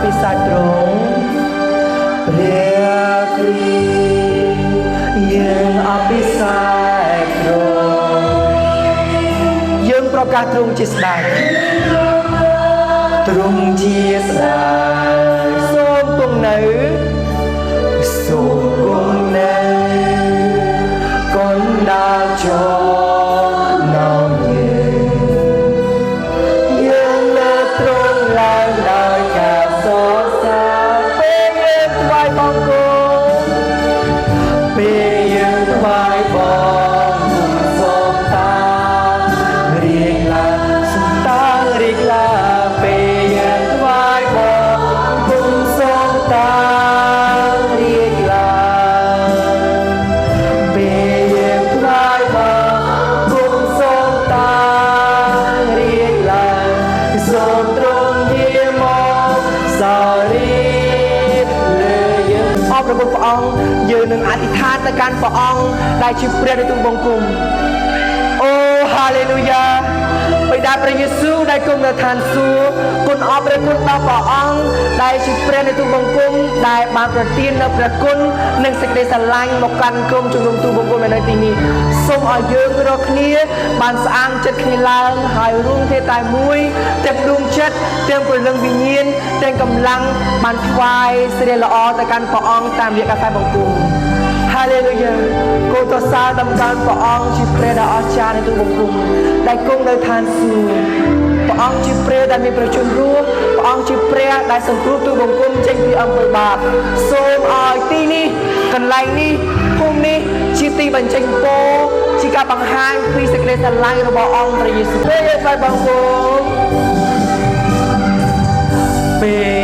ពិសាទ្រង់ព្រះគ្រីយើងអភិសាទ្រង់យើងប្រកាសទ្រង់ជាស្ដេចទ្រង់ជាស្ដេចសូមគង់នៅសូមគង់នៅកណ្ដាលចរណយើងលើកទ្រង់ឡើងដោយការសរសើរពេលយើងថ្វាយបង្គំពេលយើងថ្វាយបង្គំសូមតារៀងឡើងសូមតារៀងឡើងពេលយើងថ្វាយបង្គំសូមតារៀងឡើងពេលយើងថ្វាយបង្គំសូមតារៀងឡើងសូមទ្រង់យាមកសរីលើយើងអរព្រគុណព្រះអង្គយើងនឹងអធិដ្ឋានទៅកាន់ព្រះអង្គដែលជាព្រះនៃទូលបង្គំអូហាឡេលូយ៉ាបិតាព្រះយេស៊ូវដែលគង់នៅឋានសួគ៌គុណអរព្រះគុណដល់ព្រះអង្គដែលជាព្រះនៃទូលបង្គំដែលបានប្រទាននូវព្រះគុណនិងសេចក្តីស្រឡាញ់មកកាន់ក្រុមជំនុំទូលបង្គំនៅទីនេះសូមឲ្យយើងរាល់គ្នាបានស្អាងចិត្តគ្នាឡើងហើយរួមគ្នាតែមួយទាំងដួងចិត្តទាំងព្រលឹងវិញ្ញាណទាំងកម្លាំងបានថ្វាយសេរីល្អទៅកាន់ព្រះអង្គតាមរយៈការថ្វាយបង្គំហាឡេលូយ៉ាគោលទសរដំណើរព្រះអង្គជាព្រះដ៏អស្ចារ្យនៃទូលបង្គំដែលគង់នៅឋានសួគ៌ព្រះអង្គជាព្រះដែលមានព្រះជន្មរស់ព្រះអង្គជាព្រះដែលសង្គ្រោះទូលបង្គំចេញពីអំពើបាបសូមឲ្យទីនេះកន្លែងនេះភូមិនេះជាទីបញ្ចេញពរជាការបង្ហាញពីសេចក្តីស្រឡាញ់របស់អង្គព្រះយេស៊ូវពេលថ្វាយបង្គំពេល